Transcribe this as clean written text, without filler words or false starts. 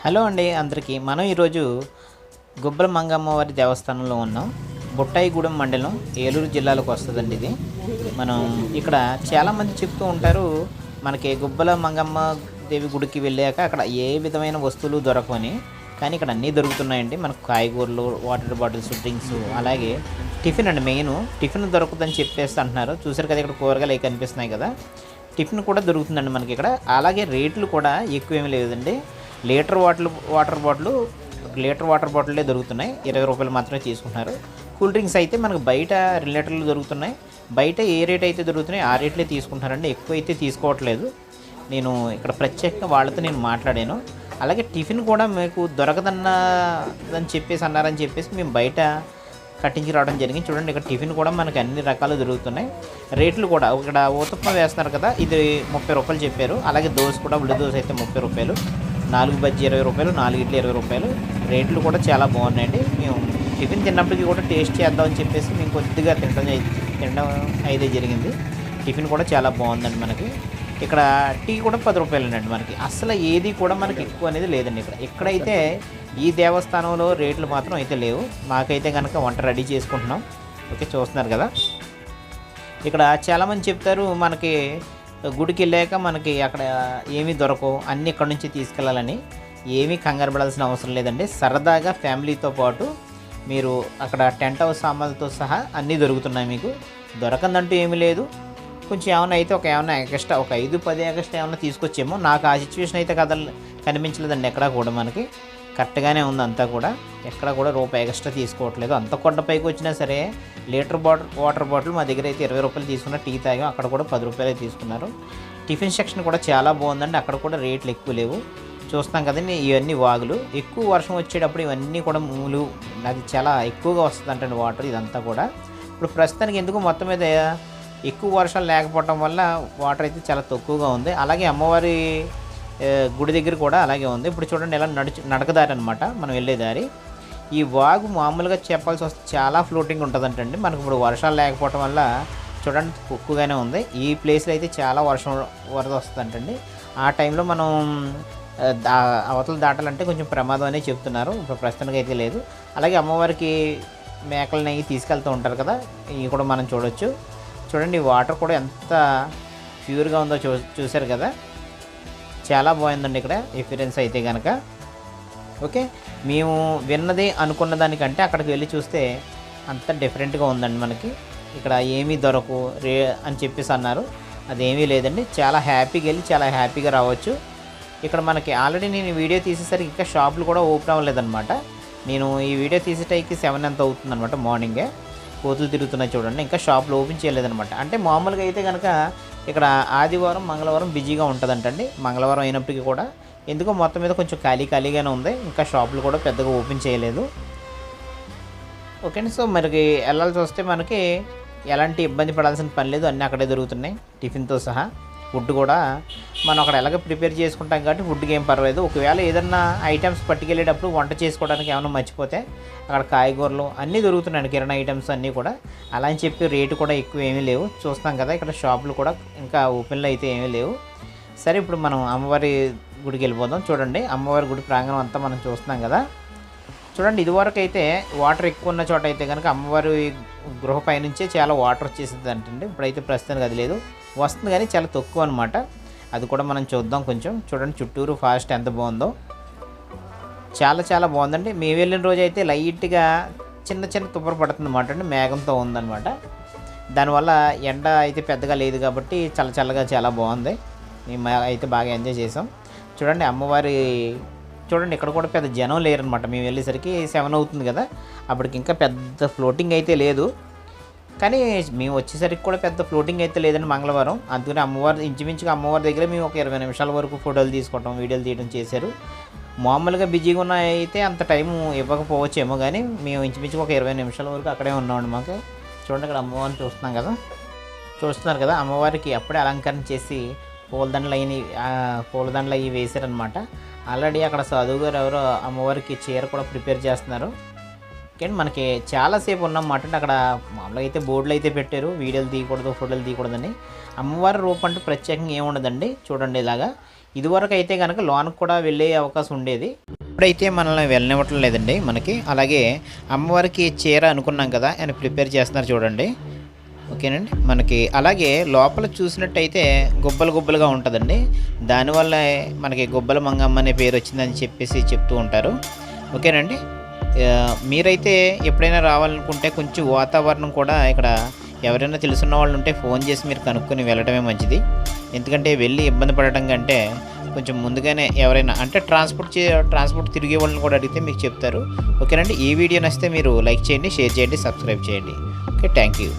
Hello అండి అందరికీ. మనం ఈరోజు గుబ్బల మంగమ్మవారి దేవస్థానంలో ఉన్నాం. బుట్టాయిగూడెం మండలం, ఏలూరు జిల్లాలోకి వస్తుందండి ఇది. మనం ఇక్కడ చాలామంది చెప్తూ ఉంటారు, మనకి గుబ్బల మంగమ్మ దేవి గుడికి వెళ్ళాక అక్కడ ఏ విధమైన వస్తువులు దొరకవని. కానీ ఇక్కడ అన్నీ దొరుకుతున్నాయండి. మనకు కాయగూరలు, వాటర్ బాటిల్స్, డ్రింక్స్, అలాగే టిఫిన్ అండి. మెయిన్ టిఫిన్ దొరుకుతుందని చెప్పేసి అంటున్నారు. చూసారు కదా, ఇక్కడ కూరగాయలు అవి కనిపిస్తున్నాయి కదా. టిఫిన్ కూడా దొరుకుతుందండి మనకి ఇక్కడ. అలాగే రేట్లు కూడా ఎక్కువేమీ లేదండి. వాటర్ బాటిల్ దొరుకుతున్నాయి. 20 రూపాయలు మాత్రమే తీసుకుంటున్నారు. కూల్ డ్రింక్స్ అయితే మనకు బయట 2 లీటర్లు దొరుకుతున్నాయి. బయట ఏ రేట్ అయితే దొరుకుతున్నాయి ఆ రేట్లే తీసుకుంటున్నారండి. ఎక్కువ అయితే తీసుకోవట్లేదు. నేను ఇక్కడ ప్రత్యేకంగా వాళ్ళతో నేను మాట్లాడాను. అలాగే టిఫిన్ కూడా మీకు దొరకదన్నదని చెప్పేసి అన్నారని చెప్పేసి మేము బయట కట్టించి రావడం జరిగింది. చూడండి, ఇక్కడ టిఫిన్ కూడా మనకి అన్ని రకాలు దొరుకుతున్నాయి. రేట్లు కూడా ఇక్కడ ఊతప్పం వేస్తున్నారు కదా, ఇది 30 రూపాయలు చెప్పారు. అలాగే దోశ కూడా, ఉల్లి దోశ అయితే 30 రూపాయలు, 4 బజ్జీ 20 రూపాయలు, 4 ఇడ్లీ 20 రూపాయలు. రేట్లు కూడా చాలా బాగున్నాయండి. మేము టిఫిన్ తిన్నప్పటికీ కూడా టేస్ట్ చేద్దామని చెప్పేసి మేము కొద్దిగా తినడం అయితే జరిగింది. టిఫిన్ కూడా చాలా బాగుందండి మనకి. ఇక్కడ టీ కూడా 10 రూపాయలండి మనకి. అసలు ఏది కూడా మనకి ఎక్కువ అనేది లేదండి ఇక్కడైతే. ఈ దేవస్థానంలో రేట్లు మాత్రం అయితే లేవు. మాకైతే కనుక వంట రెడీ చేసుకుంటున్నాం. ఓకే, చూస్తున్నారు కదా. ఇక్కడ చాలామంది చెప్తారు, మనకి గుడికి వెళ్ళాక మనకి అక్కడ ఏమీ దొరకవు, అన్నీ ఇక్కడ నుంచి తీసుకెళ్ళాలని. ఏమీ కంగారు పడాల్సిన అవసరం లేదండి. సరదాగా ఫ్యామిలీతో పాటు మీరు అక్కడ టెంట్ హౌస్ సామాన్లతో సహా అన్నీ దొరుకుతున్నాయి మీకు. దొరకందంటూ ఏమీ లేదు. కొంచెం ఏమైనా అయితే ఏమైనా ఎక్స్ట్రా, ఒక 5-10 ఎక్స్ట్రా ఏమైనా తీసుకొచ్చేమో. నాకు ఆ సిచ్యువేషన్ అయితే కనిపించలేదండి ఎక్కడా కూడా. మనకి కరెక్ట్గానే ఉంది అంతా కూడా. ఎక్కడ కూడా రూపాయి ఎక్స్ట్రా తీసుకోవట్లేదు. అంత కొండపైకి వచ్చినా సరే వాటర్ బాటిల్ మా దగ్గర అయితే 20 రూపాయలు తీసుకున్న. టీ తాగాం, అక్కడ కూడా 10 రూపాయలు తీసుకున్నారు. టిఫిన్ సెక్షన్ కూడా చాలా బాగుందండి. అక్కడ కూడా రేట్లు ఎక్కువ లేవు. చూస్తాం కదండి, ఇవన్నీ వాగులు. ఎక్కువ వర్షం వచ్చేటప్పుడు ఇవన్నీ కూడా అది చాలా ఎక్కువగా వస్తుంది అంటే వాటర్ ఇదంతా కూడా. ఇప్పుడు ప్రస్తుతానికి ఎందుకు మొత్తం మీద ఎక్కువ వర్షాలు లేకపోవడం వల్ల వాటర్ అయితే చాలా తక్కువగా ఉంది. అలాగే అమ్మవారి గుడి దగ్గర కూడా అలాగే ఉంది. ఇప్పుడు చూడండి, ఎలా నడకదారి అనమాట మనం వెళ్ళే దారి. ఈ వాగు మామూలుగా చెప్పాల్సి వస్తే చాలా ఫ్లోటింగ్ ఉంటుందంటండి. మనకు ఇప్పుడు వర్షాలు లేకపోవడం వల్ల చూడండి తక్కువగానే ఉంది. ఈ ప్లేస్లో అయితే చాలా వరద వస్తుందంటండి. ఆ టైంలో మనం అవతల దాటాలంటే కొంచెం ప్రమాదం అనే చెప్తున్నారు. ఇప్పుడు ప్రస్తుతానికి అయితే లేదు. అలాగే అమ్మవారికి మేకలని తీసుకెళ్తూ ఉంటారు కదా, ఇవి కూడా మనం చూడొచ్చు. చూడండి, వాటర్ కూడా ఎంత ప్యూర్గా ఉందో చూశారు కదా. చాలా బాగుందండి ఇక్కడ ఎక్స్పీరియన్స్ అయితే కనుక. ఓకే, మేము విన్నది అనుకున్న దానికంటే అక్కడికి వెళ్ళి చూస్తే అంత డిఫరెంట్గా ఉందండి మనకి. ఇక్కడ ఏమీ దొరకవు అని చెప్పేసి అన్నారు. అదేమీ లేదండి. చాలా హ్యాపీగా వెళ్ళి చాలా హ్యాపీగా రావచ్చు. ఇక్కడ మనకి ఆల్రెడీ నేను వీడియో తీసేసరికి ఇంకా షాపులు కూడా ఓపెన్ అవ్వలేదన్నమాట. నేను ఈ వీడియో తీసేటైకి 7 ఎంత అవుతుందన్నమాట. మార్నింగే కోతులు తిరుగుతున్నాయి చూడండి. ఇంకా షాపులు ఓపెన్ చేయలేదన్నమాట. అంటే మామూలుగా అయితే కనుక ఇక్కడ ఆదివారం, మంగళవారం బిజీగా ఉంటుందంటండి. మంగళవారం అయినప్పటికీ కూడా ఎందుకో మొత్తం మీద కొంచెం ఖాళీగానే ఉంది. ఇంకా షాపులు కూడా పెద్దగా ఓపెన్ చేయలేదు. ఓకే అండి. సో మనకి వెళ్ళాల్సి వస్తే మనకి ఎలాంటి ఇబ్బంది పడాల్సిన పని లేదు. అన్నీ అక్కడే దొరుకుతున్నాయి టిఫిన్తో సహా. ఫుడ్ కూడా మనం అక్కడ ఎలాగ ప్రిపేర్ చేసుకుంటాం కాబట్టి ఫుడ్కి ఏం పర్వాలేదు. ఒకవేళ ఏదన్నా ఐటమ్స్ పట్టుకెళ్ళేటప్పుడు వంట చేసుకోవడానికి ఏమైనా మర్చిపోతే అక్కడ కాయగూరలు అన్నీ దొరుకుతున్నాయండి, కిరాణా ఐటమ్స్ అన్నీ కూడా. అలా అని చెప్పి రేటు కూడా ఎక్కువ ఏమీ లేవు. చూస్తాం కదా, ఇక్కడ షాపులు కూడా ఇంకా ఓపెన్లో అయితే ఏమీ లేవు. సరే, ఇప్పుడు మనం అమ్మవారి గుడికి వెళ్ళిపోదాం. చూడండి, అమ్మవారి గుడి ప్రాంగణం అంతా మనం చూస్తున్నాం కదా. చూడండి, ఇదివరకు అయితే వాటర్ ఎక్కువ ఉన్న చోట అయితే కనుక అమ్మవారి గృహ పైనుంచే చాలా వాటర్ వచ్చేసింది అంటండి. ఇప్పుడైతే ప్రస్తుతానికి అది లేదు, వస్తుంది కానీ చాలా తక్కువ అనమాట. అది కూడా మనం చూద్దాం కొంచెం. చూడండి, చుట్టూరు ఫారెస్ట్ ఎంత బాగుందో. చాలా బాగుందండి. మేము వెళ్ళిన రోజు అయితే లైట్గా చిన్న తుప్పర పడుతుంది అన్నమాట అండి. మేఘంతో ఉందన్నమాట. దానివల్ల ఎండ అయితే పెద్దగా లేదు కాబట్టి చల్లగా చాలా బాగుంది. మేము అయితే బాగా ఎంజాయ్ చేసాం. చూడండి, అమ్మవారి చూడండి, ఇక్కడ కూడా పెద్ద జనం లేరనమాట. మేము వెళ్ళేసరికి 7 అవుతుంది కదా. అప్పటికి ఇంకా పెద్ద ఫ్లోటింగ్ అయితే లేదు. కానీ మేము వచ్చేసరికి కూడా పెద్ద ఫ్లోటింగ్ అయితే లేదండి మంగళవారం. అందుకని ఇంచుమించుగా అమ్మవారి దగ్గర మేము ఒక 20 నిమిషాల వరకు ఫోటోలు తీసుకోవటం, వీడియోలు తీయడం చేశారు. మామూలుగా బిజీగా ఉన్న అయితే అంత టైం ఇవ్వకపోవచ్చేమో, కానీ మేము ఇంచుమించుగా ఒక 20 నిమిషాల వరకు అక్కడే ఉన్నామండి. మాకు చూడండి, ఇక్కడ అమ్మవారిని చూస్తున్నారు కదా. అమ్మవారికి అప్పుడే అలంకరణ చేసి పూలదండలు అవి వేశారనమాట. ఆల్రెడీ అక్కడ సాధువు గారు ఎవరో అమ్మవారికి చీర కూడా ప్రిపేర్ చేస్తున్నారు. కానీ మనకి చాలాసేపు ఉన్నమాట. అక్కడ మామూలుగా అయితే బోర్డులు అయితే పెట్టారు, వీడియోలు తీయకూడదు, ఫోటోలు తీయకూడదని. అమ్మవారి రూపం అంటే ప్రత్యేకంగా ఏముండదండి. చూడండి, ఇలాగా ఇదివరకు అయితే కనుక లోనికి కూడా వెళ్ళే అవకాశం ఉండేది. ఇప్పుడైతే మనల్ని వెళ్ళనివ్వటం లేదండి మనకి. అలాగే అమ్మవారికి చీర అనుకున్నాం కదా అని ప్రిపేర్ చేస్తున్నారు చూడండి. ఓకేనండి. మనకి అలాగే లోపల చూసినట్టయితే గుబ్బలు గుబ్బలుగా ఉంటుందండి. దానివల్ల మనకి గుబ్బల మంగమ్మ అనే పేరు వచ్చిందని చెప్పేసి చెప్తూ ఉంటారు. ఓకేనండి. మీరైతే ఎప్పుడైనా రావాలనుకుంటే కొంచెం వాతావరణం కూడా ఇక్కడ ఎవరైనా తెలుసున్న వాళ్ళు ఉంటే ఫోన్ చేసి మీరు కనుక్కొని వెళ్ళడమే మంచిది. ఎందుకంటే వెళ్ళి ఇబ్బంది పడటం కంటే కొంచెం ముందుగానే ఎవరైనా అంటే ట్రాన్స్పోర్ట్ తిరిగే వాళ్ళని కూడా అడిగితే మీకు చెప్తారు. ఓకేనండి. ఈ వీడియో నచ్చితే మీరు లైక్ చేయండి, షేర్ చేయండి, సబ్స్క్రైబ్ చేయండి. Okay, thank you.